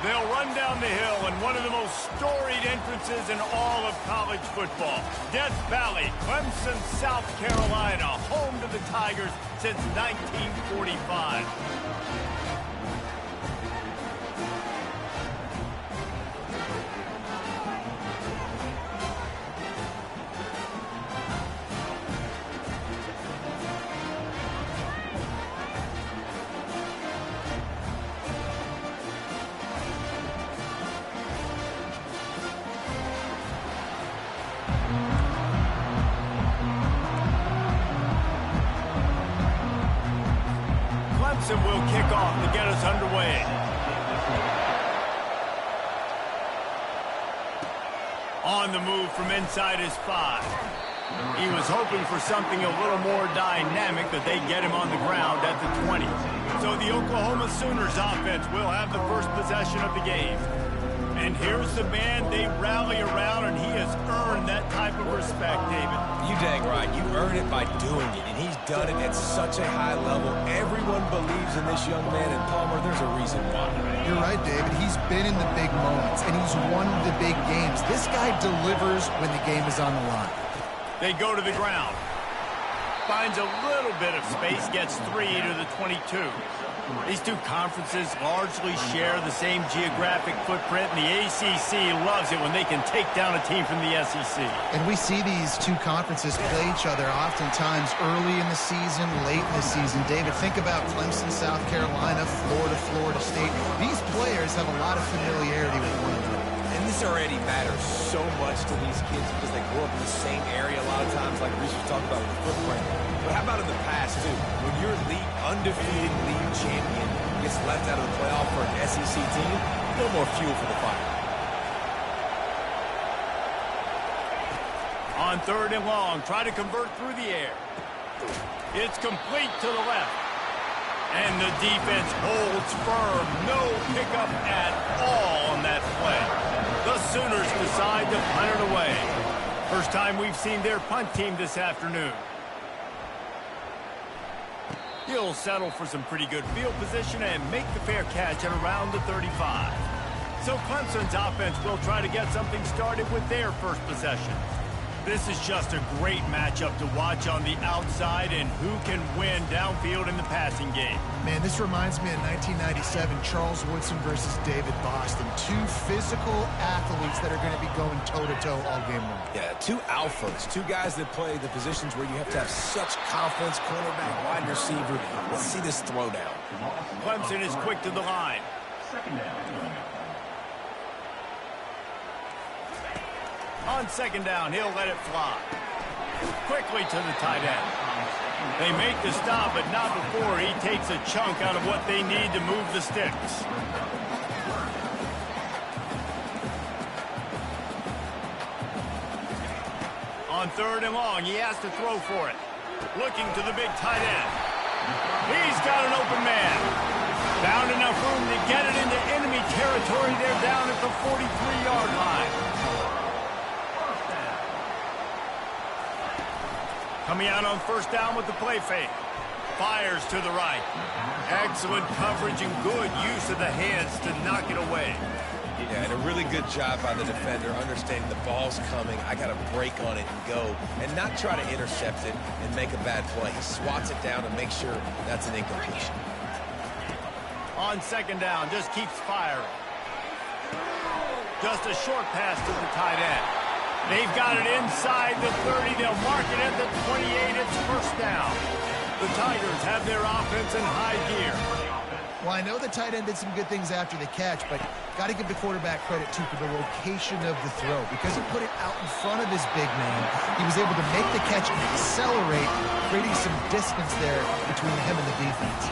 They'll run down the hill in one of the most storied entrances in all of college football. Death Valley, Clemson, South Carolina, home to the Tigers since 1945. Clemson will kick off to get us underway. On the move from inside his 5. He was hoping for something a little more dynamic, that they get him on the ground at the 20. So the Oklahoma Sooners offense will have the first possession of the game. And here's the man they rally around, and he has earned that type of respect, David. You dang right. You earn it by doing it, and he's done it at such a high level. Everyone believes in this young man, and Palmer, there's a reason why. You're right, David. He's been in the big moments, and he's won the big games. This guy delivers when the game is on the line. They go to the ground. Finds a little bit of space, gets 3 to the 22. These two conferences largely share the same geographic footprint, and the ACC loves it when they can take down a team from the SEC. And we see these two conferences play each other oftentimes early in the season, late in the season. David, think about Clemson, South Carolina, Florida State. These players have a lot of familiarity with one another. And this already matters so much to these kids because they grew up in the same area a lot of times, like Reese was talking about with the footprint. But how about in the past, too? When your undefeated league champion gets left out of the playoff for an SEC team, no more fuel for the fire. On 3rd and long, try to convert through the air. It's complete to the left. And the defense holds firm. No pickup at all on that play. The Sooners decide to punt it away. First time we've seen their punt team this afternoon. He'll settle for some pretty good field position and make the fair catch at around the 35. So Clemson's offense will try to get something started with their first possession. This is just a great matchup to watch on the outside, and who can win downfield in the passing game. Man, this reminds me of 1997, Charles Woodson versus David Boston. Two physical athletes that are going to be going toe-to-toe all game long. Yeah, two alphas, two guys that play the positions where you have to have such confidence, cornerback, wide receiver. Let's see this throwdown. Clemson is quick to the line. On 2nd down, he'll let it fly. Quickly to the tight end. They make the stop, but not before he takes a chunk out of what they need to move the sticks. On 3rd and long, he has to throw for it. Looking to the big tight end. He's got an open man. Found enough room to get it into enemy territory. They're down at the 43-yard line. Coming out on 1st down with the play fake. Fires to the right. Excellent coverage and good use of the hands to knock it away. Yeah, and a really good job by the defender, understanding the ball's coming. I got to break on it and go, and not try to intercept it and make a bad play. He swats it down and makes sure that's an incompletion. On 2nd down, just keeps firing. Just a short pass to the tight end. They've got it inside the 30. They'll mark it at the 28. It's 1st down. The Tigers have their offense in high gear. Well, I know the tight end did some good things after the catch, but got to give the quarterback credit, too, for the location of the throw. Because he put it out in front of his big man, he was able to make the catch and accelerate, creating some distance there between him and the defense.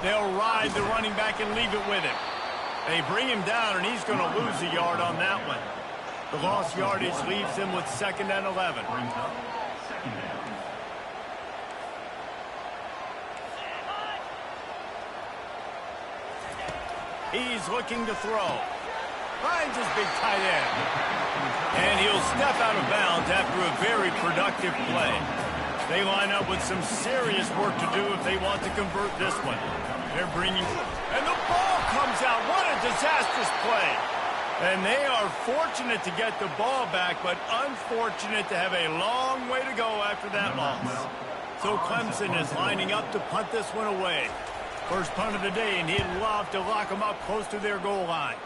They'll ride the running back and leave it with him. They bring him down, and he's going to lose a yard on that one. The lost yardage leaves him with 2nd and 11. He's looking to throw. Finds his big tight end. And he'll step out of bounds after a very productive play. They line up with some serious work to do if they want to convert this one. They're bringing, and the ball comes out. What a disastrous play. And they are fortunate to get the ball back, but unfortunate to have a long way to go after that loss. So Clemson is lining up to punt this one away. First punt of the day, and he'd love to lock them up close to their goal line.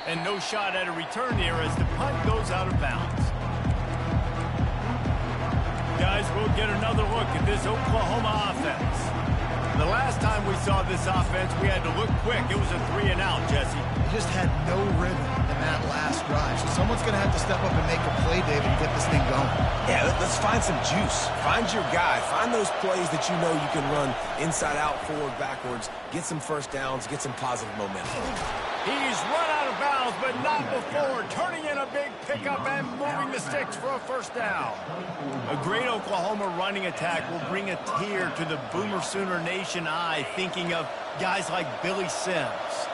And no shot at a return here as the punt goes out of bounds. Guys, we'll get another look at this Oklahoma offense. The last time we saw this offense, we had to look quick. It was a 3-and-out, Jesse. They just had no rhythm in that last drive. So someone's going to have to step up and make a play, David, and get this thing going. Yeah, let's find some juice. Find your guy. Find those plays that you know you can run inside out, forward, backwards. Get some first downs. Get some positive momentum. He's run out of bounds, but not before. Turning in a big pickup and moving the sticks for a first down. A great Oklahoma running attack will bring a tear to the Boomer Sooner Nation eye, thinking of guys like Billy Sims.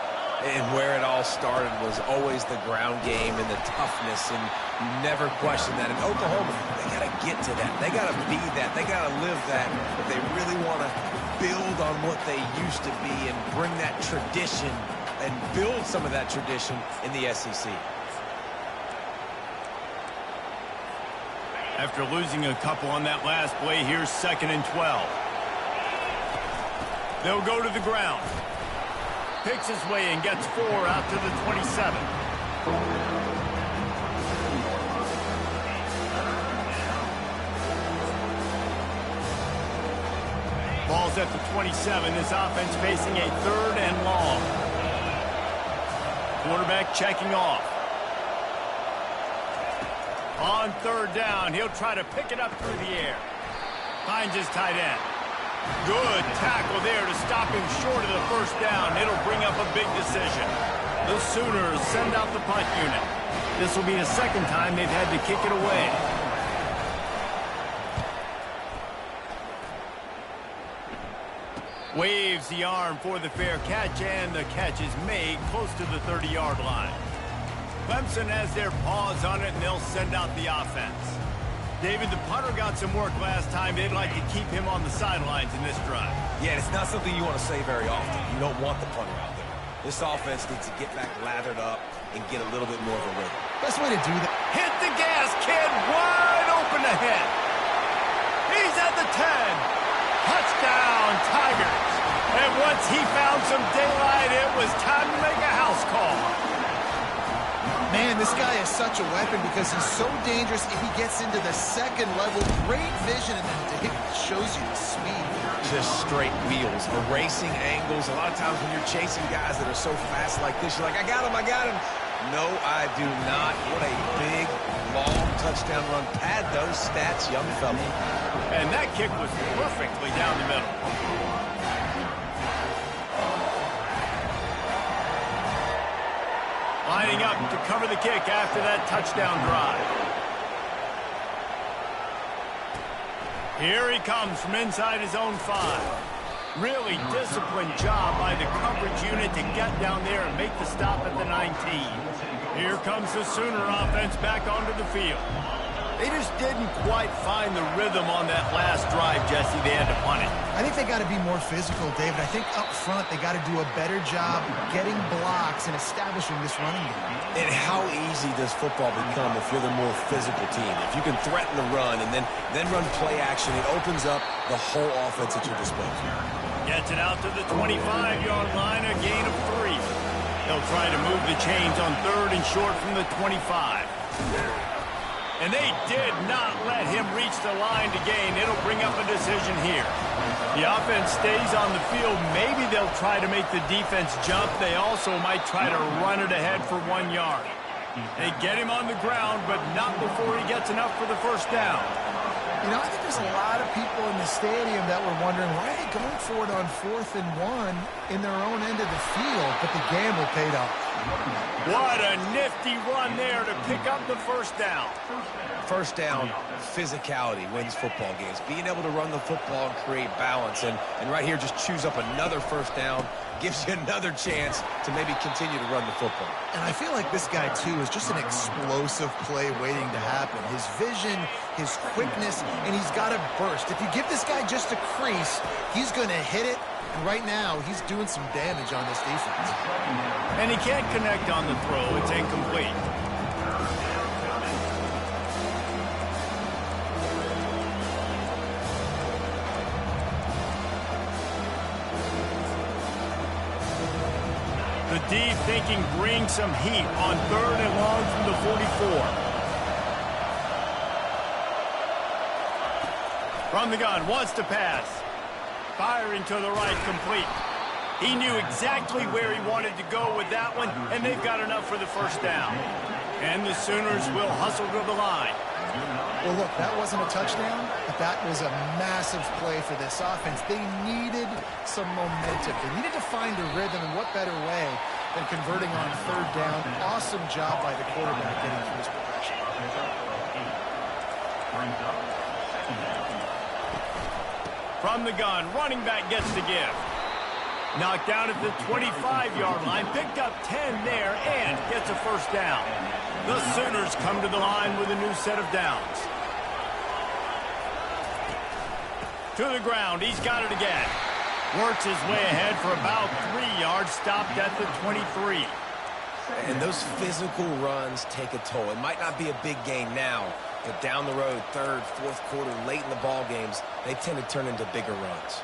And where it all started was always the ground game and the toughness, and you never question that. In Oklahoma, they got to get to that. They got to be that. They got to live that. But they really want to build on what they used to be and bring that tradition and build some of that tradition in the SEC. After losing a couple on that last play, here's 2nd and 12. They'll go to the ground. Picks his way and gets 4 out to the 27. Ball's at the 27. This offense facing a 3rd and long. Quarterback checking off. On 3rd down, he'll try to pick it up through the air. Finds his tight end. Good tackle there to stop him short of the first down. It'll bring up a big decision. The Sooners send out the punt unit. This will be the 2nd time they've had to kick it away. Waves the arm for the fair catch, and the catch is made close to the 30-yard line. Clemson has their paws on it, and they'll send out the offense. David, the punter got some work last time. They'd like to keep him on the sidelines in this drive. Yeah, it's not something you want to say very often. You don't want the punter out there. This offense needs to get back lathered up and get a little bit more of a rhythm. Best way to do that. Hit the gas, kid. Wide open ahead. He's at the 10. Touchdown, Tigers. And once he found some daylight, it was time to make a house call. Man, this guy is such a weapon because he's so dangerous if he gets into the 2nd level. Great vision, and then David shows you the speed. Just straight wheels, erasing angles. A lot of times when you're chasing guys that are so fast like this, you're like, I got him, I got him. No, I do not. What a big, long touchdown run. Pad those stats, young fella. And that kick was perfectly down the middle. Lining up to cover the kick after that touchdown drive. Here he comes from inside his own 5. Really disciplined job by the coverage unit to get down there and make the stop at the 19. Here comes the Sooner offense back onto the field. They just didn't quite find the rhythm on that last drive, Jesse. They had to punt it. I think they got to be more physical, David. I think up front they got to do a better job getting blocks and establishing this running game. And how easy does football become if you're the more physical team? If you can threaten the run and then run play action, it opens up the whole offense at your disposal. Gets it out to the 25-yard line, a gain of 3. They'll try to move the chains on 3rd and short from the 25. And they did not let him reach the line to gain. It'll bring up a decision here. The offense stays on the field. Maybe they'll try to make the defense jump. They also might try to run it ahead for 1 yard. They get him on the ground, but not before he gets enough for the first down. You know, I think there's a lot of people in the stadium that were wondering, why are they going for it on 4th and 1 in their own end of the field? But the gamble paid off. What a nifty run there to pick up the first down. First down, physicality wins football games. Being able to run the football and create balance. And right here, just choose up another first down. Gives you another chance to maybe continue to run the football. And I feel like this guy, too, is just an explosive play waiting to happen. His vision, his quickness, and he's got to burst. If you give this guy just a crease, he's going to hit it And right now, he's doing some damage on this defense. And he can't connect on the throw. It's incomplete. The deep thinking brings some heat on 3rd and long from the 44. From the gun, wants to pass. Firing to the right, complete. He knew exactly where he wanted to go with that one, and they've got enough for the first down. And the Sooners will hustle to the line. Well, look, that wasn't a touchdown, but that was a massive play for this offense. They needed some momentum. They needed to find a rhythm, and what better way than converting on 3rd down. Awesome job by the quarterback getting through his progression. From the gun, running back gets the give. Knocked down at the 25-yard line, picked up 10 there, and gets a first down. The Sooners come to the line with a new set of downs. To the ground, he's got it again. Works his way ahead for about 3 yards, stopped at the 23. And those physical runs take a toll. It might not be a big gain now, but down the road, 3rd, 4th quarter, late in the ball games, they tend to turn into bigger runs.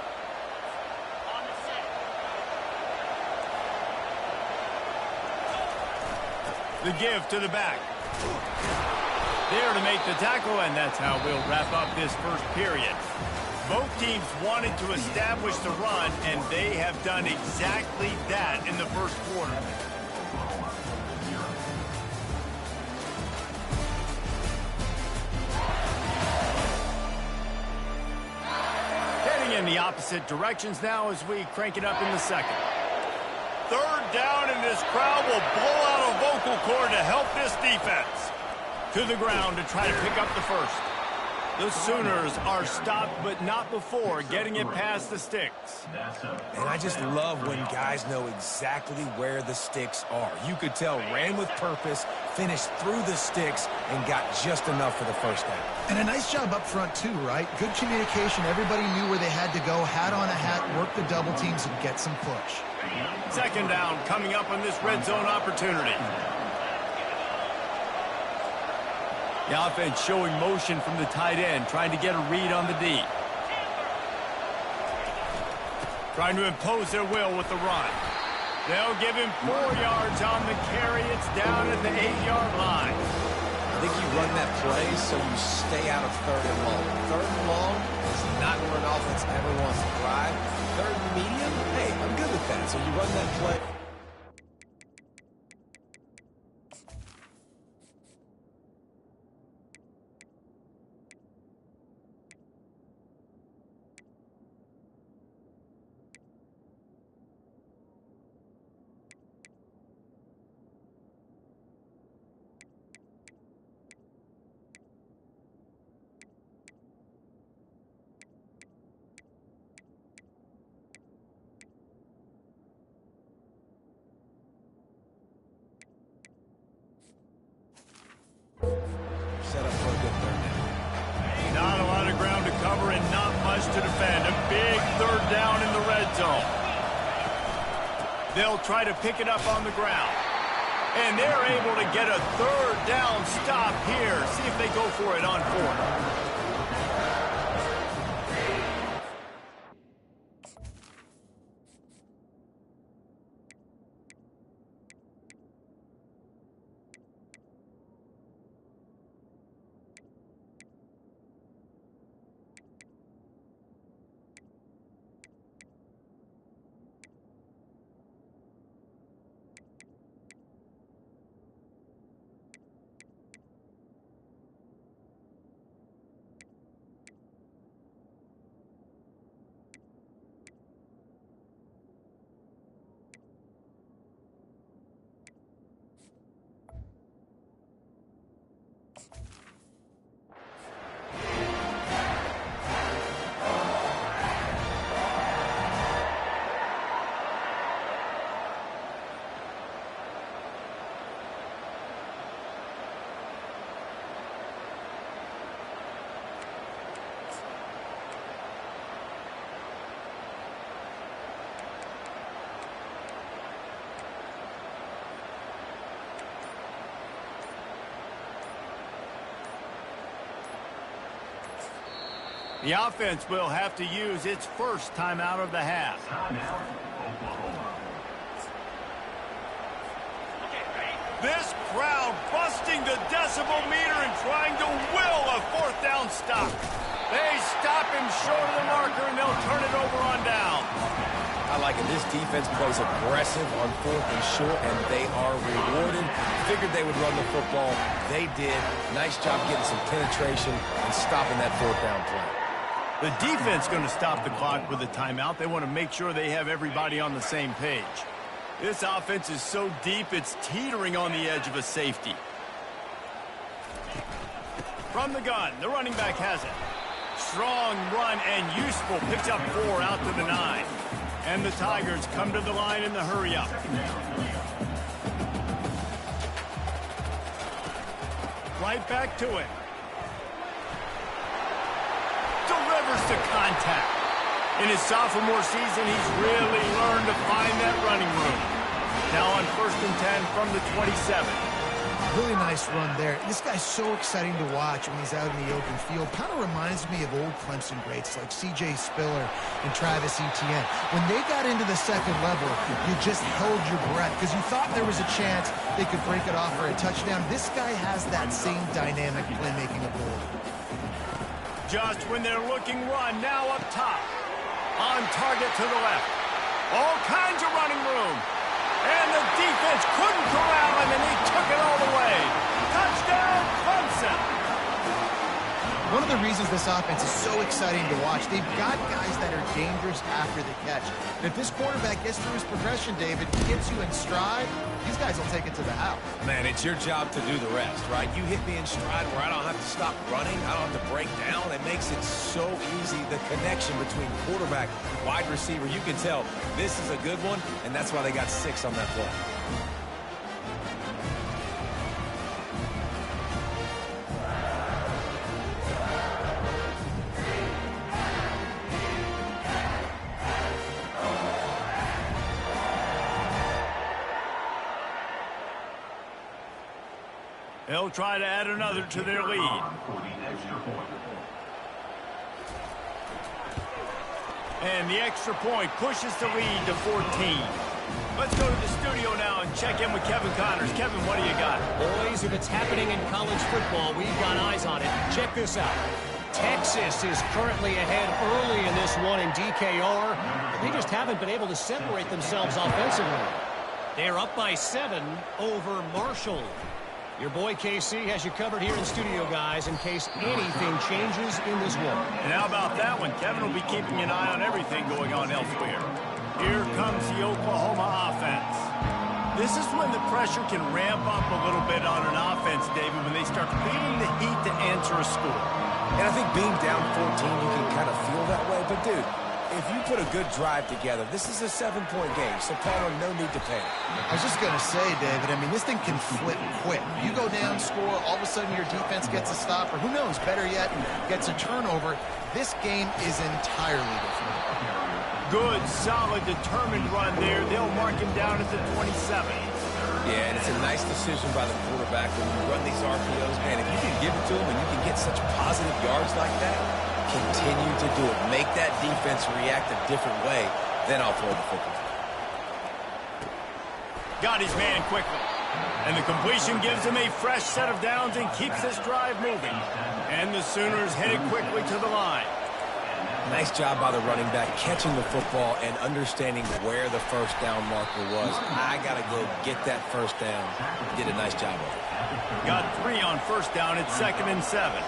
The give to the back. There to make the tackle, and that's how we'll wrap up this first period. Both teams wanted to establish the run, and they have done exactly that in the first quarter. Heading in the opposite directions now as we crank it up in the second. 3rd down, and this crowd will blow out a vocal cord to help this defense. To the ground to try to pick up the first. The Sooners are stopped, but not before getting it past the sticks. And I just love when guys know exactly where the sticks are. You could tell, ran with purpose, finished through the sticks, and got just enough for the first down. And a nice job up front, too, right? Good communication. Everybody knew where they had to go, hat on a hat, work the double teams, and get some push. 2nd down coming up on this red zone opportunity. The offense showing motion from the tight end, trying to get a read on the D. Trying to impose their will with the run. They'll give him 4 yards on the carry. It's down at the 8-yard line. I think you run that play so you stay out of 3rd and long. 3rd and long is not where an offense ever wants to drive. 3rd and medium, hey, I'm good with that. So you run that play. Set up for a good 3rd down. Not a lot of ground to cover and not much to defend. A big 3rd down in the red zone. They'll try to pick it up on the ground. And they're able to get a 3rd down stop here. See if they go for it on 4th. The offense will have to use its first timeout of the half. This crowd busting the decibel meter and trying to will a fourth down stop. They stop him short of the marker, and they'll turn it over on down. I like it. This defense plays aggressive on 4th and short, and they are rewarded. Figured they would run the football. They did. Nice job getting some penetration and stopping that 4th down play. The defense going to stop the clock with a timeout. They want to make sure they have everybody on the same page. This offense is so deep, it's teetering on the edge of a safety. From the gun, the running back has it. Strong run and useful. Picks up 4 out to the 9. And the Tigers come to the line in the hurry-up. Right back to it. Delivers to contact. In his sophomore season, he's really learned to find that running room. Now on 1st and 10 from the 27. Really nice run there. This guy's so exciting to watch when he's out in the open field. Kind of reminds me of old Clemson greats like C.J. Spiller and Travis Etienne. When they got into the second level, you just held your breath because you thought there was a chance they could break it off for a touchdown. This guy has that same dynamic playmaking ability. Just when they're looking run, now up top. On target to the left. All kinds of running room. And the defense couldn't corral him, and he took it all the way. Touchdown, Clemson! One of the reasons this offense is so exciting to watch, they've got guys that are dangerous after the catch. And if this quarterback gets through his progression, David, gets you in stride, these guys will take it to the house. Man, it's your job to do the rest, right? You hit me in stride where I don't have to stop running. I don't have to break down. It makes it so easy. The connection between quarterback, wide receiver, you can tell this is a good one, and that's why they got 6 on that play. They'll try to add another to their lead. And the extra point pushes the lead to 14. Let's go to the studio now and check in with Kevin Connors. Kevin, what do you got? Boys, if it's happening in college football, we've got eyes on it. Check this out. Texas is currently ahead early in this one in DKR. But they just haven't been able to separate themselves offensively. They're up by 7 over Marshall. Your boy KC has you covered here in studio, guys, in case anything changes in this one. And how about that one? Kevin will be keeping an eye on everything going on elsewhere. Here comes the Oklahoma offense. This is when the pressure can ramp up a little bit on an offense, David, when they start feeling the heat to answer a score. And I think being down 14, you can kind of feel that way. But, dude, if you put a good drive together, this is a 7-point game. So, Palmer, no need to panic. I was just going to say, David, I mean, this thing can flip quick. You go down, score, all of a sudden your defense gets a stop, or who knows, better yet, gets a turnover. This game is entirely different. Good, solid, determined run there. They'll mark him down at the 27. Yeah, and it's a nice decision by the quarterback when you run these RPOs. Man, if you can give it to him and you can get such positive yards like that, continue to do it. Make that defense react a different way, then I'll throw the football. Got his man quickly. And the completion gives him a fresh set of downs and keeps this drive moving. And the Sooners headed quickly to the line. Nice job by the running back, catching the football and understanding where the first down marker was. I got to go get that first down. Did a nice job of it. Got 3 on first down at 2nd and 7.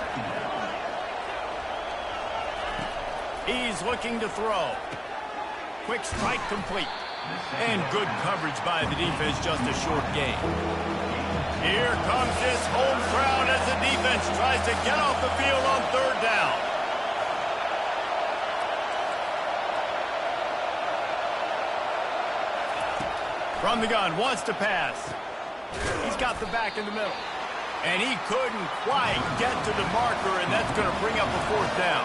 He's looking to throw. Quick strike complete. And good coverage by the defense, just a short gain. Here comes this home crowd as the defense tries to get off the field on 3rd down. From the gun, wants to pass. He's got the back in the middle. And he couldn't quite get to the marker, and that's going to bring up a 4th down.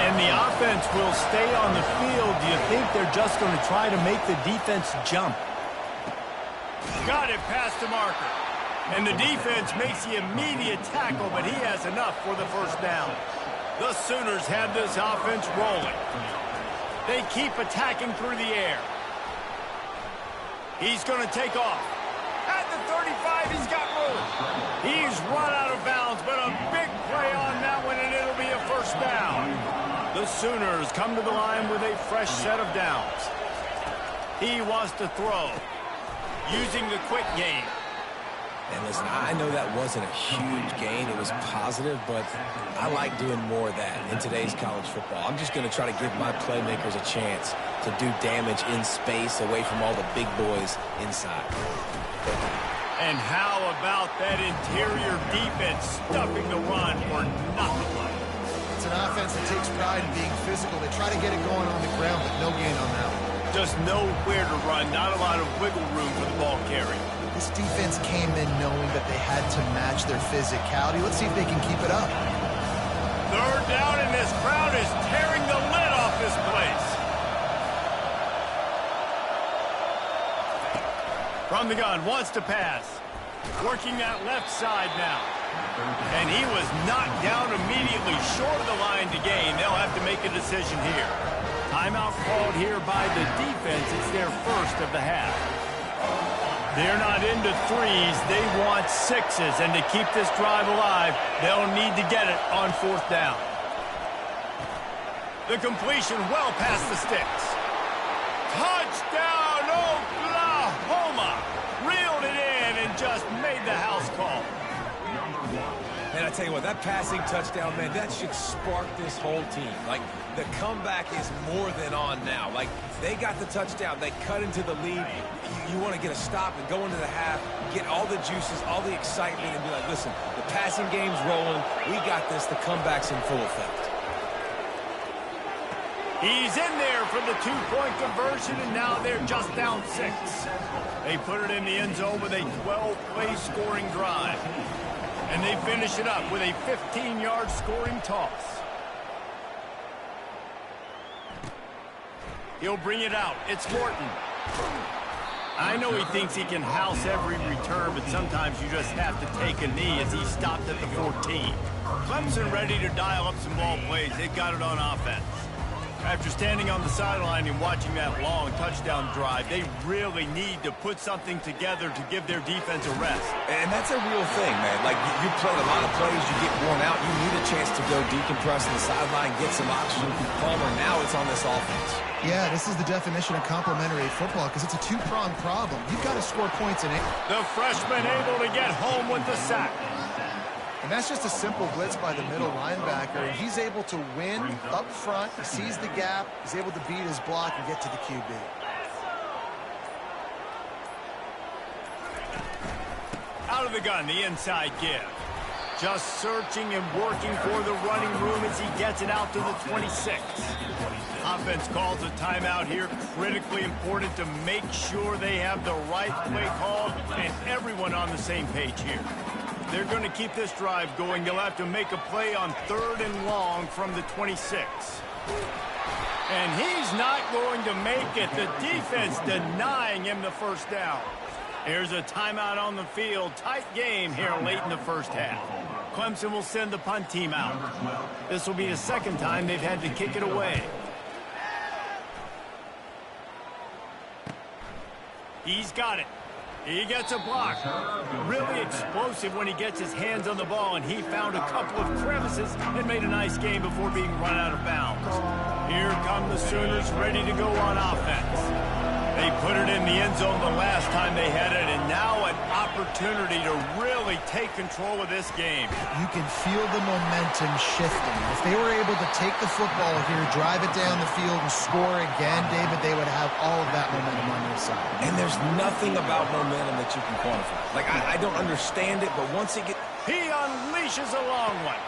And the offense will stay on the field. Do you think they're just going to try to make the defense jump? Got it past the marker. And the defense makes the immediate tackle, but he has enough for the first down. The Sooners have this offense rolling. They keep attacking through the air. He's going to take off. At the 35, he's got room. He's run out of bounds, but a big play on that one, and it'll be a first down. The Sooners come to the line with a fresh set of downs. He wants to throw, using the quick game. And listen, I know that wasn't a huge gain. It was positive, but I like doing more of that in today's college football. I'm just going to try to give my playmakers a chance to do damage in space away from all the big boys inside. And how about that interior defense stuffing the run for nothing? It's an offense that takes pride in being physical. They try to get it going on the ground, but no gain on that one. Just nowhere to run, not a lot of wiggle room for the ball carry. This defense came in knowing that they had to match their physicality. Let's see if they can keep it up. Third down, and this crowd is tearing the lid off this place. From the gun, wants to pass. Working that left side now. And he was knocked down immediately short of the line to gain. They'll have to make a decision here. Timeout called here by the defense. It's their first of the half. They're not into threes. They want sixes. And to keep this drive alive, they'll need to get it on fourth down. The completion well past the sticks. Touchdown, Oklahoma! Reeled it in and just made the house call. And I tell you what, that passing touchdown, man, that should spark this whole team. Like, the comeback is more than on now. Like, they got the touchdown. They cut into the lead. You want to get a stop and go into the half, get all the juices, all the excitement, and be like, listen, the passing game's rolling. We got this. The comeback's in full effect. He's in there for the two-point conversion, and now they're just down 6. They put it in the end zone with a 12-play scoring drive. And they finish it up with a 15-yard scoring toss. He'll bring it out. It's Morton. I know he thinks he can house every return, but sometimes you just have to take a knee as he stopped at the 14. Clemson ready to dial up some ball plays. They got it on offense. After standing on the sideline and watching that long touchdown drive, they really need to put something together to give their defense a rest. And that's a real thing, man. Like, you played a lot of plays, you get worn out, you need a chance to go decompress on the sideline, get some oxygen. Palmer, now it's on this offense. Yeah, this is the definition of complementary football because it's a two-pronged problem. You've got to score points in it. The freshman able to get home with the sack. And that's just a simple blitz by the middle linebacker. And he's able to win up front, sees the gap, he's able to beat his block and get to the QB. Out of the gun, the inside give. Just searching and working for the running room as he gets it out to the 26. Offense calls a timeout here. Critically important to make sure they have the right play call and everyone on the same page here. They're going to keep this drive going. They'll have to make a play on 3rd and long from the 26. And he's not going to make it. The defense denying him the first down. Here's a timeout on the field. Tight game here late in the first half. Clemson will send the punt team out. This will be the second time they've had to kick it away. He's got it. He gets a block. Really explosive when he gets his hands on the ball, and he found a couple of crevices and made a nice game before being run out of bounds. Here come the Sooners ready to go on offense. They put it in the end zone the last time they had it, and now an opportunity to really take control of this game. You can feel the momentum shifting. If they were able to take the football here, drive it down the field, and score again, David, they would have all of that momentum on their side. And there's nothing about momentum that you can quantify. Like, I don't understand it, but once it gets... He unleashes a long one,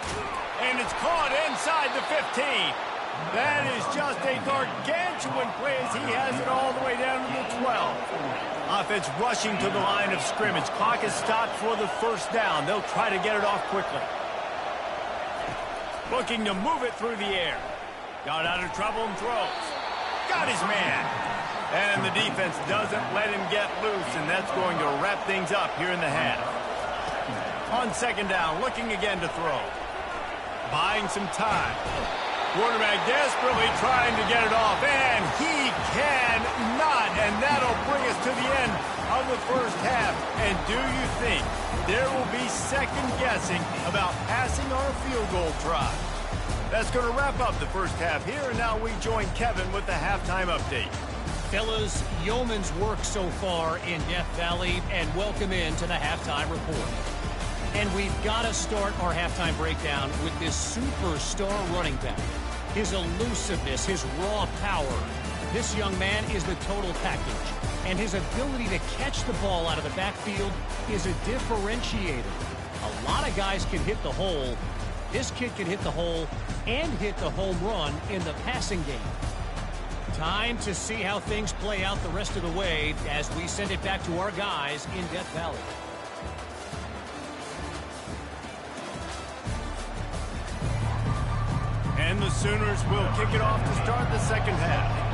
and it's caught inside the 15. That is just a gargantuan play as he has it all the way down to the 12. Offense rushing to the line of scrimmage. Clock is stopped for the first down. They'll try to get it off quickly. Looking to move it through the air. Got out of trouble and throws. Got his man. And the defense doesn't let him get loose, and that's going to wrap things up here in the half. On second down, looking again to throw. Buying some time. Quarterback desperately trying to get it off, and he cannot. And that'll bring us to the end of the first half. And do you think there will be second guessing about passing on a field goal try? That's going to wrap up the first half here, and now we join Kevin with the halftime update. Fellas, yeoman's work so far in Death Valley, and welcome into the halftime report. And we've got to start our halftime breakdown with this superstar running back. His elusiveness, his raw power. This young man is the total package. And his ability to catch the ball out of the backfield is a differentiator. A lot of guys can hit the hole. This kid can hit the hole and hit the home run in the passing game. Time to see how things play out the rest of the way as we send it back to our guys in Death Valley. And the Sooners will kick it off to start the second half.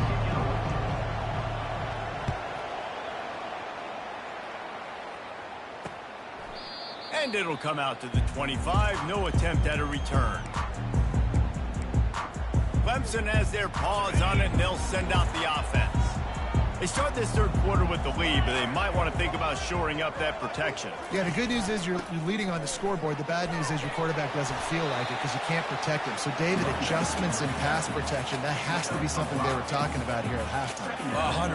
And it'll come out to the 25. No attempt at a return. Clemson has their paws on it, and they'll send out the offense. They start this third quarter with the lead, but they might want to think about shoring up that protection. Yeah, the good news is you're leading on the scoreboard. The bad news is your quarterback doesn't feel like it because you can't protect him. So, David, adjustments in pass protection, that has to be something they were talking about here at halftime.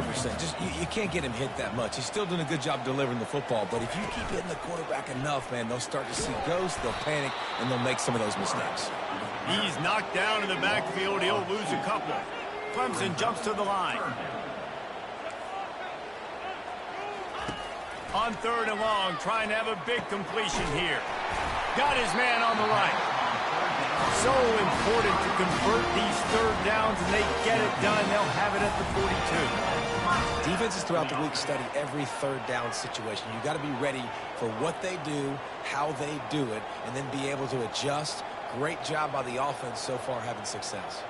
100%. Just you can't get him hit that much. He's still doing a good job delivering the football, but if you keep hitting the quarterback enough, man, they'll start to see ghosts, they'll panic, and they'll make some of those mistakes. He's knocked down in the backfield. He'll lose a couple. Clemson jumps to the line. On third and long, trying to have a big completion here. Got his man on the right. So important to convert these third downs, and they get it done. They'll have it at the 42. Defenses throughout the week study every third down situation. You got to be ready for what they do, how they do it, and then be able to adjust. Great job by the offense so far having success.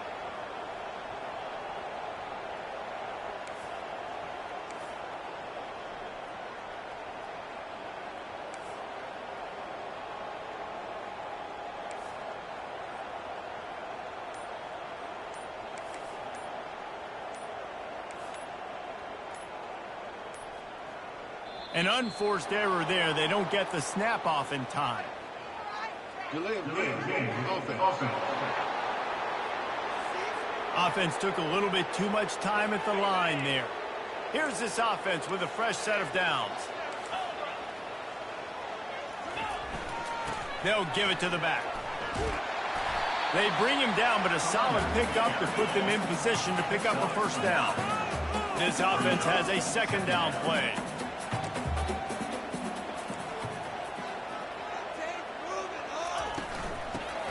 An unforced error there. They don't get the snap off in time. Offense took a little bit too much time at the line there. Here's this offense with a fresh set of downs. They'll give it to the back. They bring him down, but a solid pickup to put them in position to pick up a first down. This offense has a second down play.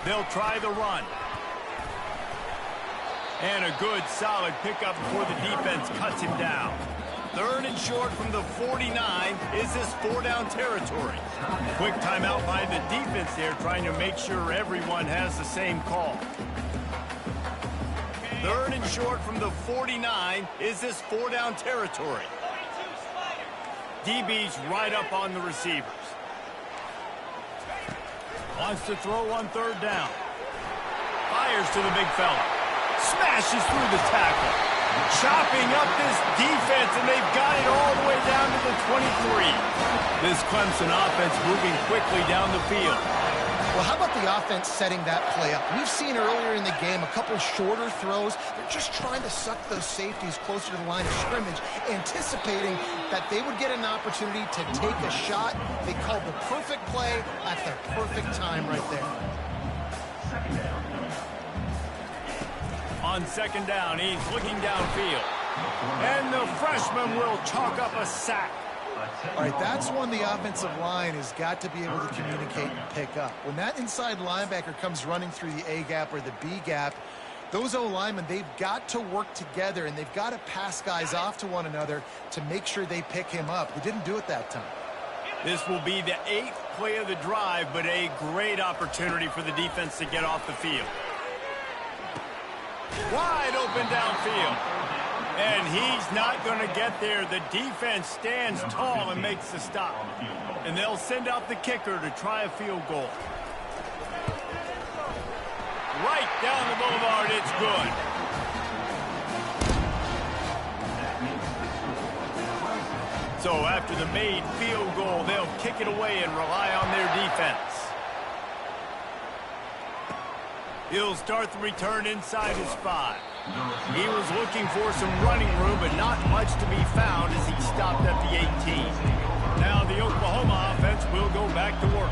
They'll try the run. And a good, solid pickup before the defense cuts him down. Third and short from the 49. Is this four-down territory? Quick timeout by the defense there, trying to make sure everyone has the same call. Third and short from the 49. Is this four-down territory? DB's right up on the receivers. Wants to throw on third down. Fires to the big fella. Smashes through the tackle. Chopping up this defense, and they've got it all the way down to the 23. This Clemson offense moving quickly down the field. Well, how about the offense setting that play up? We've seen earlier in the game a couple shorter throws. They're just trying to suck those safeties closer to the line of scrimmage, anticipating that they would get an opportunity to take a shot. They called the perfect play at the perfect time right there. On second down, he's looking downfield. And the freshman will chalk up a sack. All right, that's when the offensive line has got to be able to communicate and pick up. When that inside linebacker comes running through the A gap or the B gap, those O-linemen, they've got to work together, and they've got to pass guys off to one another to make sure they pick him up. They didn't do it that time. This will be the 8th play of the drive, but a great opportunity for the defense to get off the field. Wide open downfield. And he's not going to get there. The defense stands tall and makes the stop. And they'll send out the kicker to try a field goal. right down the boulevard. It's good. So after the made field goal, they'll kick it away and rely on their defense. He'll start the return inside his 5. He was looking for some running room, but not much to be found as he stopped at the 18. Now the Oklahoma offense will go back to work.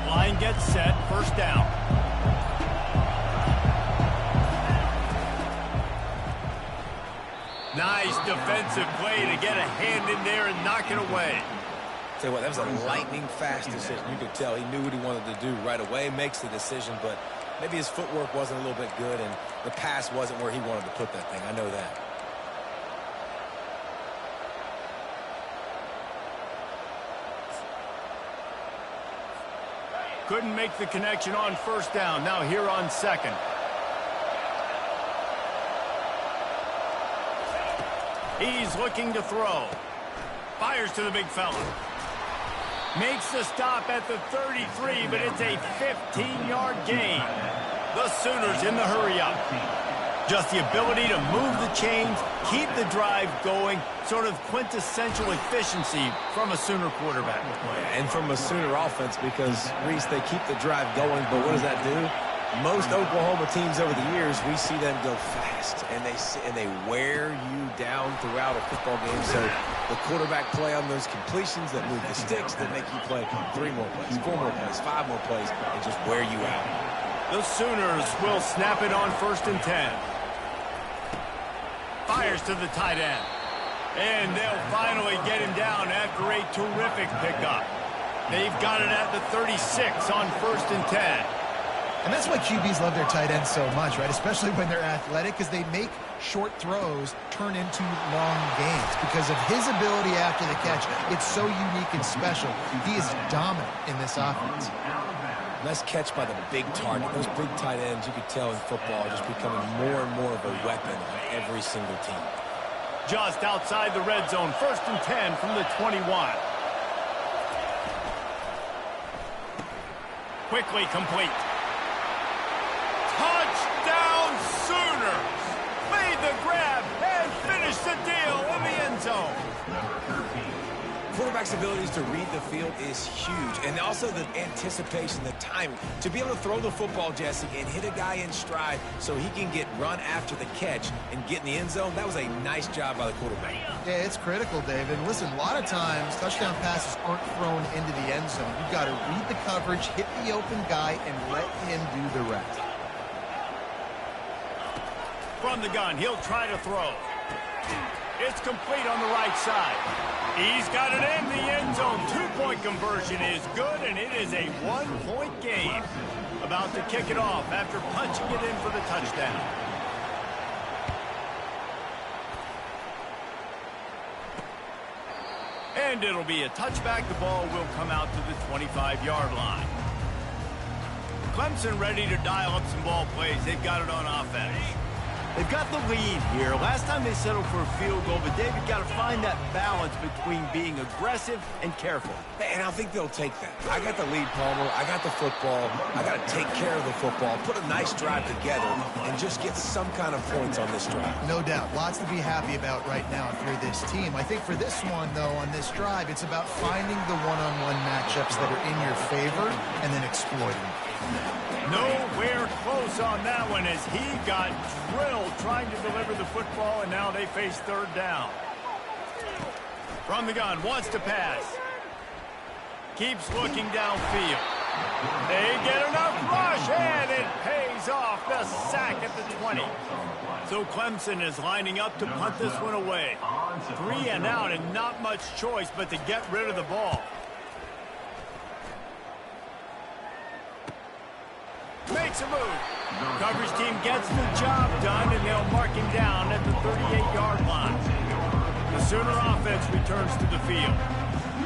Line gets set, first down. Nice defensive play to get a hand in there and knock it away. Tell you what, that was a lightning-fast decision. You could tell he knew what he wanted to do right away, makes the decision, but maybe his footwork wasn't a little bit good, and the pass wasn't where he wanted to put that thing. I know that. Couldn't make the connection on first down. Now here on second. He's looking to throw. Fires to the big fella. Makes the stop at the 33, but it's a 15-yard gain. The Sooners in the hurry-up. Just the ability to move the chains, keep the drive going, sort of quintessential efficiency from a Sooner quarterback. And from a Sooner offense, because, Reese, they keep the drive going, but what does that do? Most Oklahoma teams over the years, we see them go fast, and they wear you down throughout a football game. So the quarterback play on those completions that move the sticks, that make you play 3 more plays, 4 more plays, 5 more plays, and just wear you out. The Sooners will snap it on 1st and 10. Fires to the tight end. And they'll finally get him down after a terrific pickup. They've got it at the 36 on 1st and 10. And that's why QBs love their tight ends so much, right? Especially when they're athletic, because they make short throws turn into long gains. Because of his ability after the catch, it's so unique and special. He is dominant in this offense. Nice catch by the big target. Those big tight ends, you could tell in football, are just becoming more and more of a weapon on every single team. Just outside the red zone, 1st and 10 from the 21. Quickly complete. Touchdown Sooners! Made the grab and finished the deal in the end zone. Quarterback's abilities to read the field is huge, and also the anticipation, the timing. To be able to throw the football, Jesse, and hit a guy in stride so he can get run after the catch and get in the end zone, that was a nice job by the quarterback. Yeah, it's critical, David. Listen, a lot of times touchdown passes aren't thrown into the end zone. You've got to read the coverage, hit the open guy, and let him do the rest. From the gun, he'll try to throw. It's complete on the right side. He's got it in the end zone. 2-point conversion is good, and it is a 1-point game. About to kick it off after punching it in for the touchdown. And it'll be a touchback. The ball will come out to the 25-yard line. Clemson ready to dial up some ball plays. They've got it on offense. They've got the lead here. Last time they settled for a field goal, but David got to find that balance between being aggressive and careful. And I think they'll take that. I got the lead, Palmer. I got the football. I got to take care of the football, put a nice drive together, and just get some kind of points on this drive. No doubt. Lots to be happy about right now if you're this team. I think for this one, though, on this drive, it's about finding the one-on-one matchups that are in your favor and then exploiting them. Nowhere close on that one as he got drilled trying to deliver the football, and now they face 3rd down. From the gun, wants to pass. Keeps looking downfield. They get enough rush, and it pays off. The sack at the 20. So Clemson is lining up to punt this one away. 3 and out, and not much choice but to get rid of the ball. Makes a move. Coverage team gets the job done, and they'll mark him down at the 38-yard line. The Sooner offense returns to the field.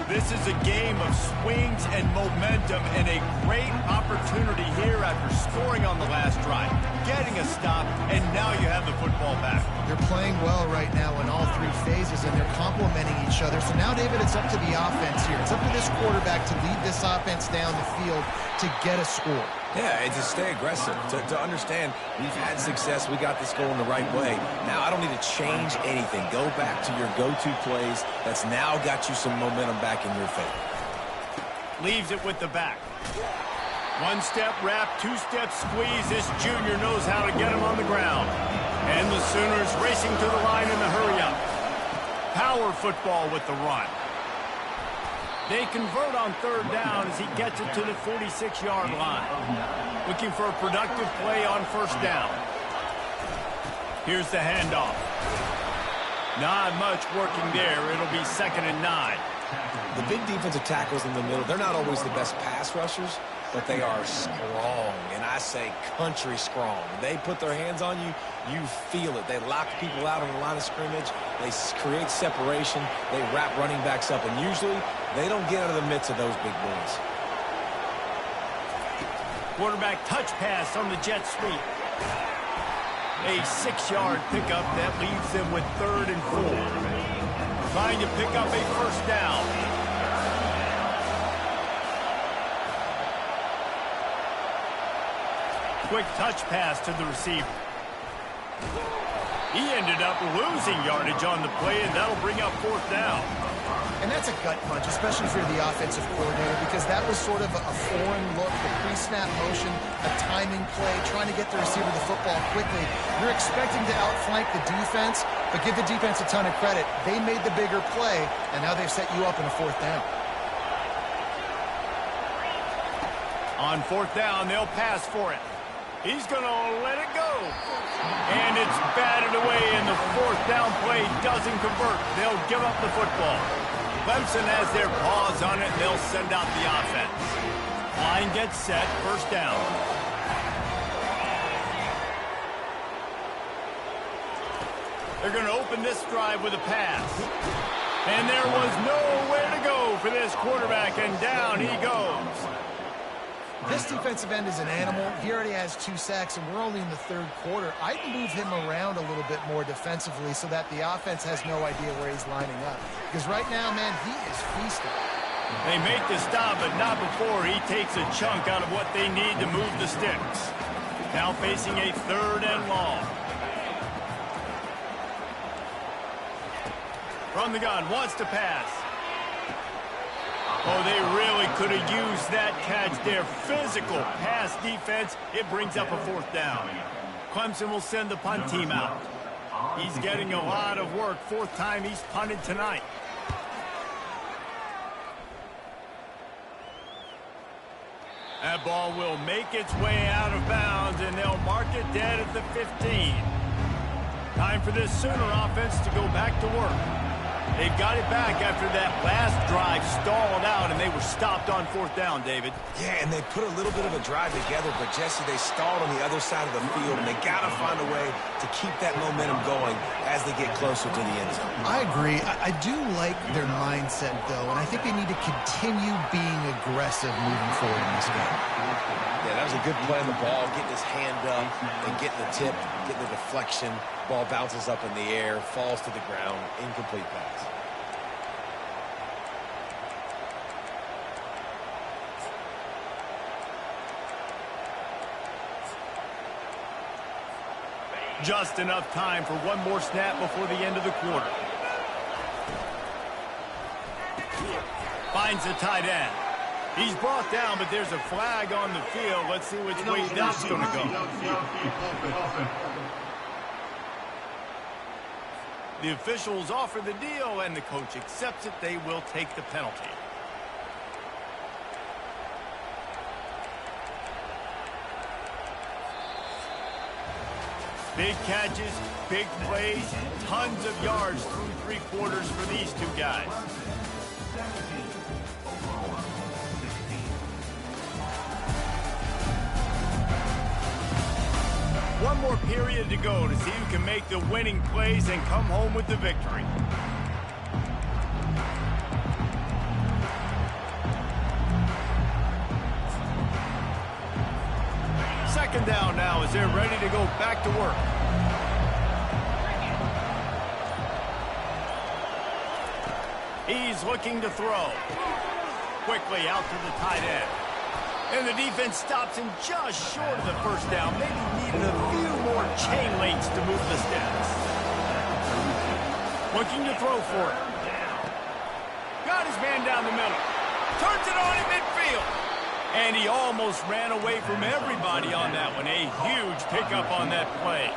This is a game of swings and momentum, and a great opportunity here after scoring on the last drive, getting a stop, and now you have the football. football back. They're playing well right now in all three phases, and they're complementing each other. So now, David, it's up to the offense here. It's up to this quarterback to lead this offense down the field to get a score. Yeah, and to stay aggressive, to understand we've had success, we got this going the right way. Now I don't need to change anything. Go back to your go-to plays. That's now got you some momentum back in your favor. Leaves it with the back. One-step wrap, two-step squeeze. This junior knows how to get him on the ground. And the Sooners racing to the line in the hurry-up. Power football with the run. They convert on third down as he gets it to the 46-yard line. Looking for a productive play on first down. Here's the handoff. Not much working there. It'll be 2nd and 9. The big defensive tackles in the middle, they're not always the best pass rushers, but they are strong, and I say country strong. They put their hands on you, you feel it. They lock people out on the line of scrimmage. They create separation. They wrap running backs up, and usually they don't get out of the midst of those big boys. Quarterback touch pass on the jet sweep. A 6-yard pickup that leaves them with 3rd and 4. Trying to pick up a first down. Quick touch pass to the receiver. He ended up losing yardage on the play, and that'll bring up 4th down. And that's a gut punch, especially for the offensive coordinator, because that was sort of a foreign look, the pre-snap motion, a timing play, trying to get the receiver the football quickly. You're expecting to outflank the defense, but give the defense a ton of credit. They made the bigger play, and now they've set you up in a 4th down. On 4th down, they'll pass for it. He's going to let it go. And it's batted away, and the 4th down play doesn't convert. They'll give up the football. Clemson has their paws on it. They'll send out the offense. Line gets set. First down. They're going to open this drive with a pass. And there was nowhere to go for this quarterback, and down he goes. This defensive end is an animal. He already has 2 sacks, and we're only in the 3rd quarter. I'd move him around a little bit more defensively so that the offense has no idea where he's lining up. Because right now, man, he is feasting. They make the stop, but not before he takes a chunk out of what they need to move the sticks. Now facing a 3rd and long. From the gun, wants to pass. Oh, they really could have used that catch there. Physical pass defense. It brings up a 4th down. Clemson will send the punt team out. He's getting a lot of work. 4th time he's punted tonight. That ball will make its way out of bounds, and they'll mark it dead at the 15. Time for this Sooner offense to go back to work. They've got it back after that last drive stalled out, and they were stopped on 4th down, David. Yeah, and they put a little bit of a drive together, but, Jesse, they stalled on the other side of the field, and they got to find a way to keep that momentum going as they get closer to the end zone. I agree. I do like their mindset, though, and I think they need to continue being aggressive moving forward in this game. Yeah, that was a good play on the ball, getting his hand up and getting the tip, getting the deflection. Ball bounces up in the air, falls to the ground, incomplete pass. Just enough time for one more snap before the end of the quarter. Finds the tight end. He's brought down, but there's a flag on the field. Let's see which way that's going to go. The officials offer the deal, and the coach accepts it. They will take the penalty. Big catches, big plays, tons of yards through 3 quarters for these 2 guys. One more period to go to see who can make the winning plays and come home with the victory. Second down now as they're ready to go back to work. He's looking to throw. Quickly out to the tight end. And the defense stops him just short of the first down. Maybe needed a few more chain links to move the steps. Looking to throw for it. Got his man down the middle. Turns it on in midfield. And he almost ran away from everybody on that one. A huge pickup on that play.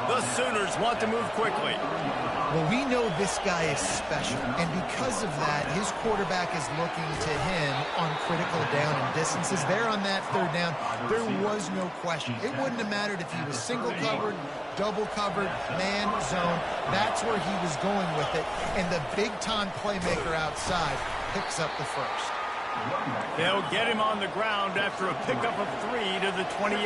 The Sooners want to move quickly. Well, we know this guy is special, and because of that, his quarterback is looking to him on critical down and distances. There on that third down, there was no question. It wouldn't have mattered if he was single covered, double covered, man, zone. That's where he was going with it, and the big-time playmaker outside picks up the first. They'll get him on the ground after a pickup of 3 to the 28.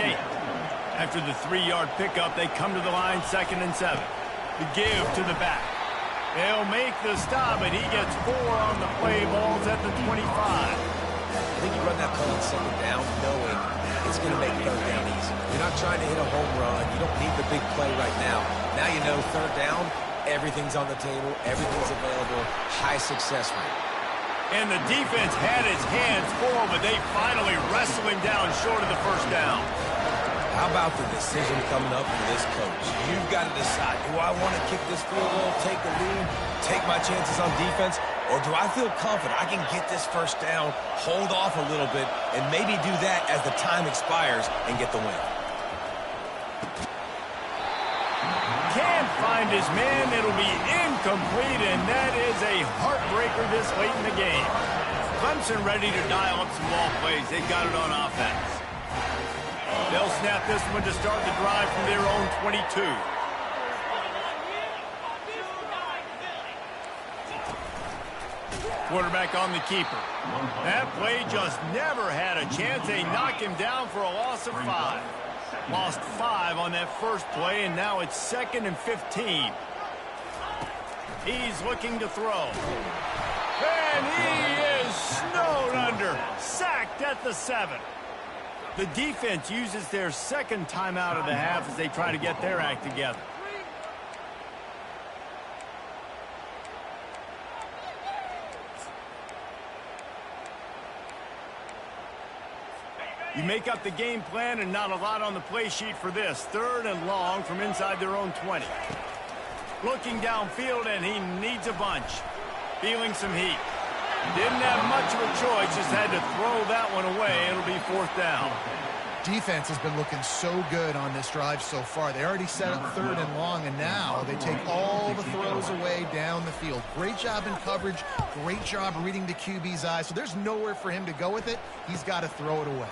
After the 3-yard pickup, they come to the line 2nd and 7. The give to the back. They'll make the stop, and he gets 4 on the play. Balls at the 25. I think you run that call on 2nd down knowing it's going to make 3rd down easy. You're not trying to hit a home run. You don't need the big play right now. Now you know 3rd down, everything's on the table, everything's available, high success rate. And the defense had his hands full, but they finally wrestle him down short of the first down. How about the decision coming up for this coach? You've got to decide, do I want to kick this field goal, take the lead, take my chances on defense, or do I feel confident I can get this first down, hold off a little bit, and maybe do that as the time expires and get the win? Can't find his man. It'll be incomplete, and that is a heartbreaker this late in the game. Clemson ready to dial up some ball plays. They got it on offense. They'll snap this one to start the drive from their own 22. Quarterback on the keeper. That play just never had a chance. They knock him down for a loss of 5. Lost 5 on that first play, and now it's 2nd and 15. He's looking to throw. And he is snowed under. Sacked at the 7. The defense uses their 2nd timeout of the half as they try to get their act together. You make up the game plan and not a lot on the play sheet for this. 3rd and long from inside their own 20. Looking downfield, and he needs a bunch. Feeling some heat. Didn't have much of a choice, just had to throw that one away. It'll be 4th down. Defense has been looking so good on this drive so far. They already set up 3rd and long, and now they take all the throws away down the field. Great job in coverage, great job reading the QB's eyes, so there's nowhere for him to go with it. He's got to throw it away.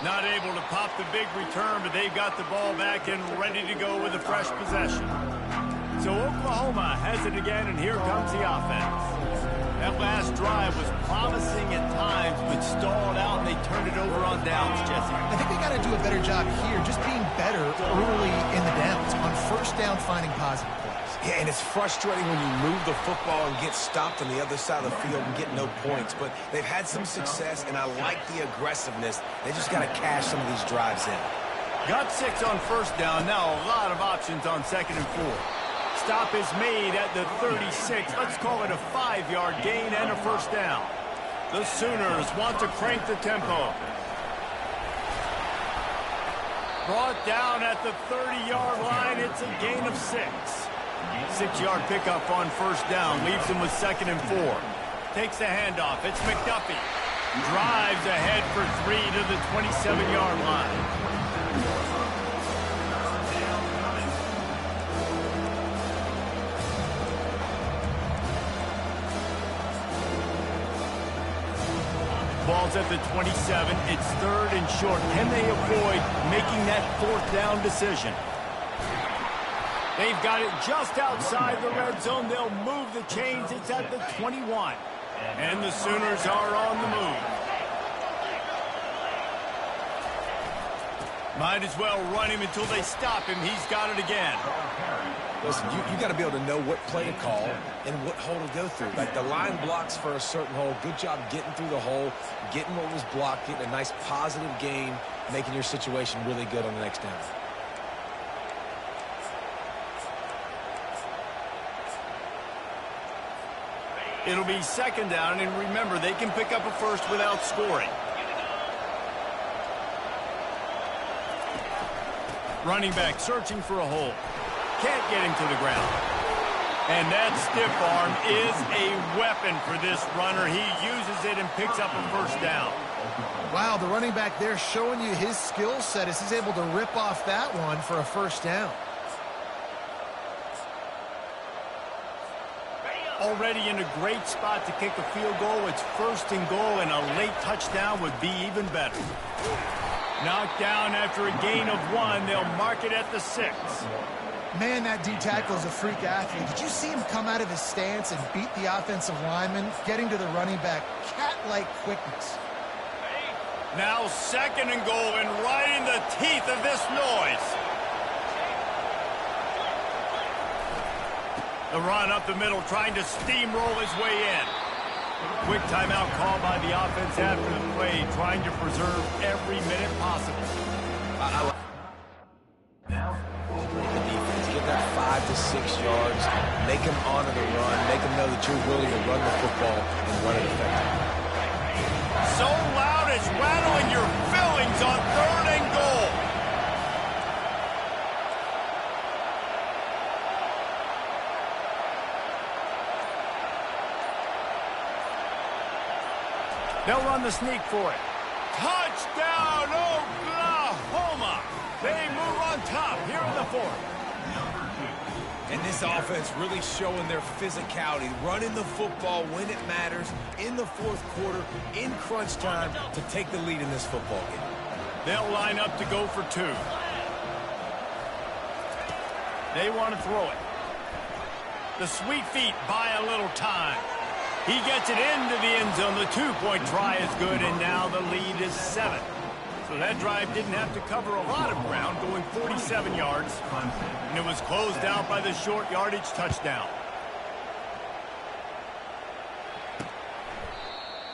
Not able to pop the big return, but they've got the ball back and ready to go with a fresh possession. So Oklahoma has it again, and here comes the offense. That last drive was promising at times, but stalled out, and they turned it over on downs, Jesse. I think they got to do a better job here, just being better early in the downs, on first down finding positive plays. Yeah, and it's frustrating when you move the football and get stopped on the other side of the field and get no points, but they've had some success, and I like the aggressiveness. They just got to cash some of these drives in. Got 6 on first down, now a lot of options on 2nd and 4. Stop is made at the 36. Let's call it a 5-yard gain and a first down. The Sooners want to crank the tempo. Brought down at the 30-yard line. It's a gain of 6. 6-yard pickup on first down. Leaves them with 2nd and 4. Takes the handoff. It's McDuffie. Drives ahead for 3 to the 27-yard line. Ball's at the 27. It's 3rd and short. Can they avoid making that 4th down decision? They've got it just outside the red zone. They'll move the chains. It's at the 21. And the Sooners are on the move. Might as well run him until they stop him. He's got it again. Listen, you got to be able to know what play to call and what hole to go through. Like the line blocks for a certain hole. Good job getting through the hole, getting what was blocked, getting a nice positive gain, making your situation really good on the next down. It'll be second down, and remember, they can pick up a first without scoring. Running back searching for a hole. Can't get him to the ground. And that stiff arm is a weapon for this runner. He uses it and picks up a first down. Wow, the running back there showing you his skill set as he's able to rip off that one for a first down. Already in a great spot to kick a field goal. It's first and goal, and a late touchdown would be even better. Knocked down after a gain of 1. They'll mark it at the 6. Man, that D-tackle is a freak athlete. Did you see him come out of his stance and beat the offensive lineman, getting to the running back? Cat-like quickness. Now second and goal, and right in the teeth of this noise. The run up the middle, trying to steamroll his way in. Quick timeout call by the offense after the play, trying to preserve every minute possible. The defense, get that 5 to 6 yards, make them honor the run, make them know that you're willing to run the football and run it effectively. So loud it's rattling your fillings on third and goal. They'll run the sneak for it. Touchdown, Oklahoma! They move on top here in the 4th. And this offense really showing their physicality, running the football when it matters, in the 4th quarter, in crunch time, to take the lead in this football game. They'll line up to go for 2. They want to throw it. The sweet feet buy a little time. He gets it into the end zone. The 2-point try is good, and now the lead is 7. So that drive didn't have to cover a lot of ground, going 47 yards. And it was closed out by the short yardage touchdown.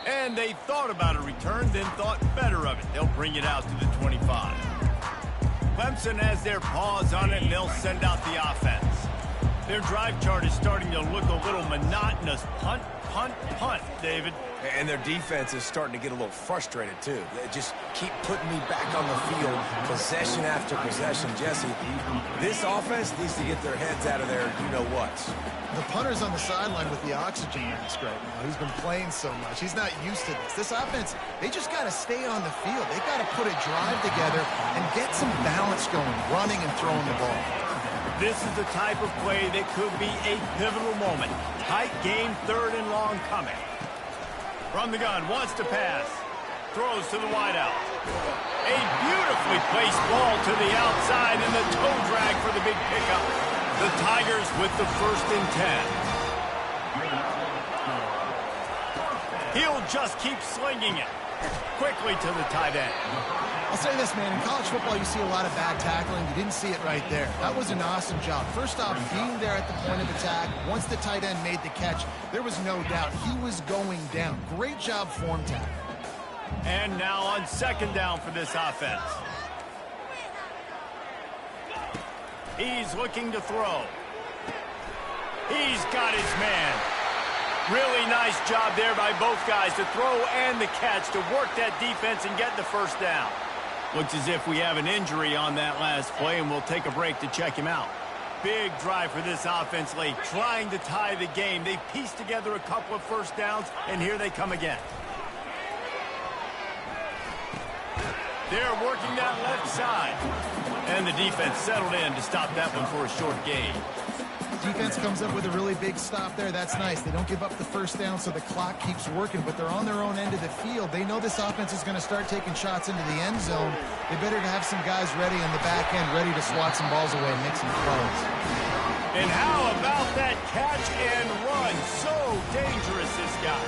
And they thought about a return, then thought better of it. They'll bring it out to the 25. Clemson has their paws on it, and they'll send out the offense. Their drive chart is starting to look a little monotonous. Punt, punt, punt, David. And their defense is starting to get a little frustrated, too. They just keep putting me back on the field, possession after possession. Jesse, this offense needs to get their heads out of there, you-know-whats. The punter's on the sideline with the oxygen mask right now. He's been playing so much. He's not used to this. This offense, they just got to stay on the field. They've got to put a drive together and get some balance going, running and throwing the ball. This is the type of play that could be a pivotal moment. Tight game, 3rd and long coming. From the gun, wants to pass. Throws to the wideout. A beautifully placed ball to the outside, and the toe drag for the big pickup. The Tigers with the 1st and 10. He'll just keep slinging it. Quickly to the tight end. I'll say this, man. In college football, you see a lot of bad tackling. You didn't see it right there. That was an awesome job. First off, being there at the point of attack. Once the tight end made the catch, there was no doubt he was going down. Great job form tackle. And now on second down for this offense. He's looking to throw. He's got his man. Really nice job there by both guys to throw and the catch to work that defense and get the first down. Looks as if we have an injury on that last play, and we'll take a break to check him out. Big drive for this offense late, trying to tie the game. They pieced together a couple of first downs, and here they come again. They're working that left side. And the defense settled in to stop that one for a short gain. Defense comes up with a really big stop there. That's nice. They don't give up the first down, so the clock keeps working, but they're on their own end of the field. They know this offense is going to start taking shots into the end zone. They better have some guys ready on the back end, ready to swat some balls away and make some plays. And how about that catch and run? So dangerous, this guy.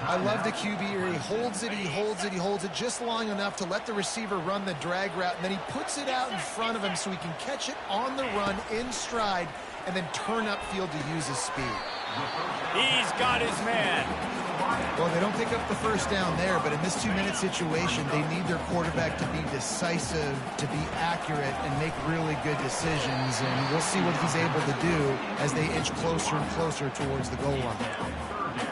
I love the QB here. He holds it, he holds it, he holds it just long enough to let the receiver run the drag route, and then he puts it out in front of him so he can catch it on the run in stride and then turn upfield to use his speed. He's got his man. Well, they don't pick up the first down there, but in this 2-minute situation, they need their quarterback to be decisive, to be accurate, and make really good decisions, and we'll see what he's able to do as they inch closer and closer towards the goal line.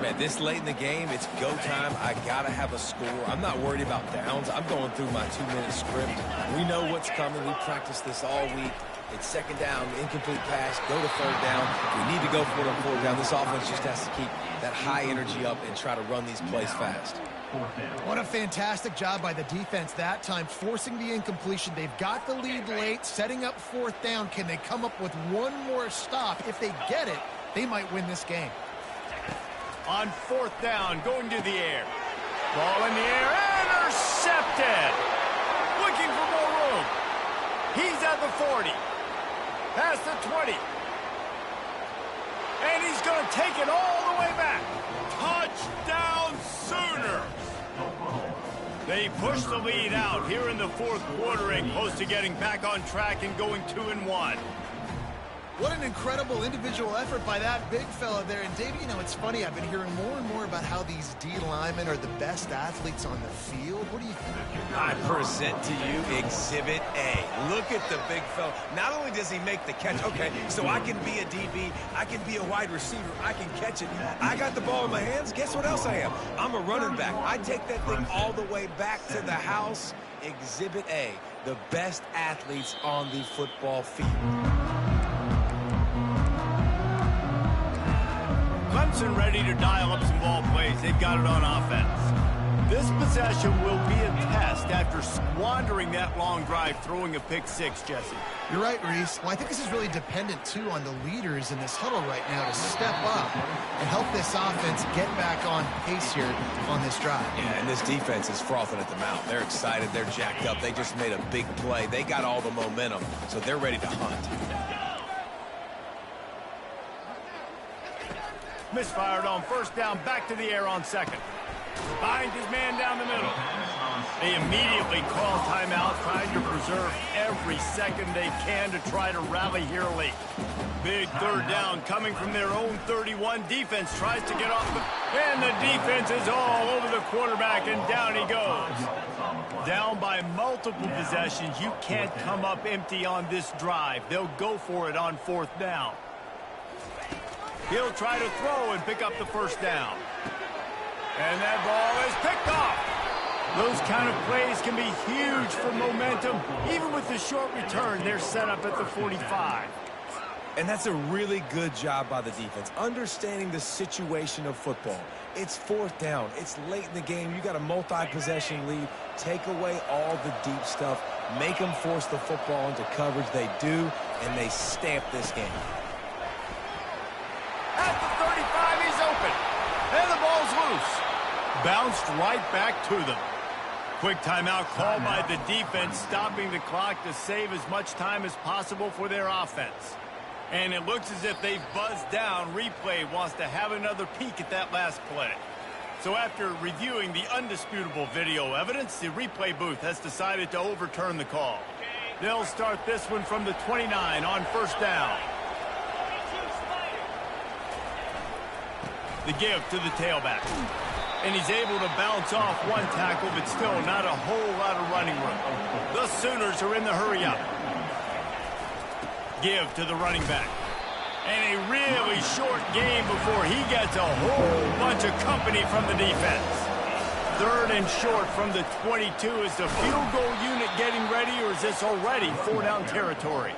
Man, this late in the game, it's go time. I got to have a score. I'm not worried about downs. I'm going through my 2-minute script. We know what's coming. We practiced this all week. It's second down, incomplete pass, go to third down. We need to go for it on fourth down. This offense just has to keep that high energy up and try to run these plays fast. What a fantastic job by the defense that time, forcing the incompletion. They've got the lead late, setting up fourth down. Can they come up with one more stop? If they get it, they might win this game. On fourth down, going to the air. Ball in the air, intercepted. Looking for more room. He's at the 40. Past the 20. And he's going to take it all the way back. Touchdown, Sooners. They push the lead out here in the fourth quarter and close to getting back on track and going 2-1. What an incredible individual effort by that big fella there. And, Dave, you know, it's funny. I've been hearing more and more about how these D linemen are the best athletes on the field. What do you think? I present to you Exhibit A. Look at the big fella. Not only does he make the catch, okay, so I can be a DB, I can be a wide receiver, I can catch it. I got the ball in my hands. Guess what else I am? I'm a running back. I take that thing all the way back to the house. Exhibit A, the best athletes on the football field. Clemson ready to dial up some ball plays. They've got it on offense. This possession will be a test after squandering that long drive, throwing a pick six, Jesse. You're right, Reese. Well, I think this is really dependent, too, on the leaders in this huddle right now to step up and help this offense get back on pace here on this drive. Yeah, and this defense is frothing at the mouth. They're excited. They're jacked up. They just made a big play. They got all the momentum, so they're ready to hunt. Misfired on first down, back to the air on second. Finds his man down the middle. They immediately call timeout, trying to preserve every second they can to try to rally here late. Big third down coming from their own 31. Defense tries to get off the... And the defense is all over the quarterback, and down he goes. Down by multiple possessions. You can't come up empty on this drive. They'll go for it on fourth down. He'll try to throw and pick up the first down. And that ball is picked off. Those kind of plays can be huge for momentum. Even with the short return, they're set up at the 45. And that's a really good job by the defense, understanding the situation of football. It's fourth down. It's late in the game. You got a multi-possession lead. Take away all the deep stuff. Make them force the football into coverage. They do, and they stamp this game. At the 35, he's open. And the ball's loose. Bounced right back to them. Quick timeout called by the defense, stopping the clock to save as much time as possible for their offense. And it looks as if they've buzzed down. Replay wants to have another peek at that last play. So after reviewing the undisputable video evidence, the replay booth has decided to overturn the call. They'll start this one from the 29 on first down. The give to the tailback. And he's able to bounce off one tackle, but still not a whole lot of running room. The Sooners are in the hurry up. Give to the running back. And a really short game before he gets a whole bunch of company from the defense. Third and short from the 22. Is the field goal unit getting ready, or is this already four-down territory?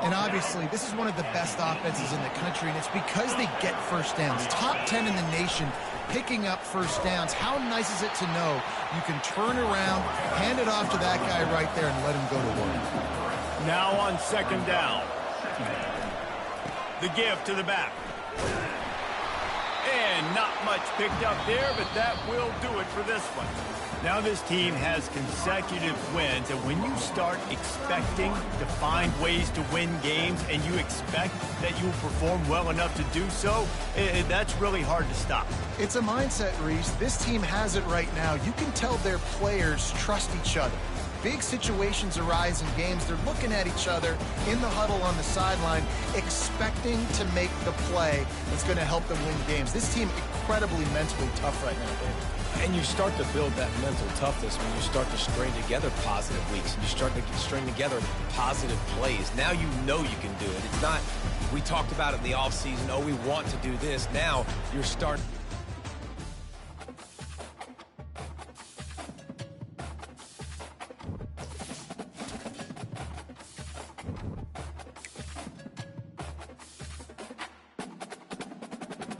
And obviously, this is one of the best offenses in the country, and it's because they get first downs. Top 10 in the nation picking up first downs. How nice is it to know you can turn around, hand it off to that guy right there, and let him go to work. Now on second down. The give to the back. And not much picked up there, but that will do it for this one. Now this team has consecutive wins, and when you start expecting to find ways to win games and you expect that you'll perform well enough to do so, that's really hard to stop. It's a mindset, Reese. This team has it right now. You can tell their players trust each other. Big situations arise in games. They're looking at each other in the huddle on the sideline, expecting to make the play that's going to help them win games. This team incredibly mentally tough right now, Dave. And you start to build that mental toughness when you start to string together positive weeks and you string together positive plays. Now you know you can do it. It's not We talked about it in the offseason. Oh, we want to do this. Now you're starting.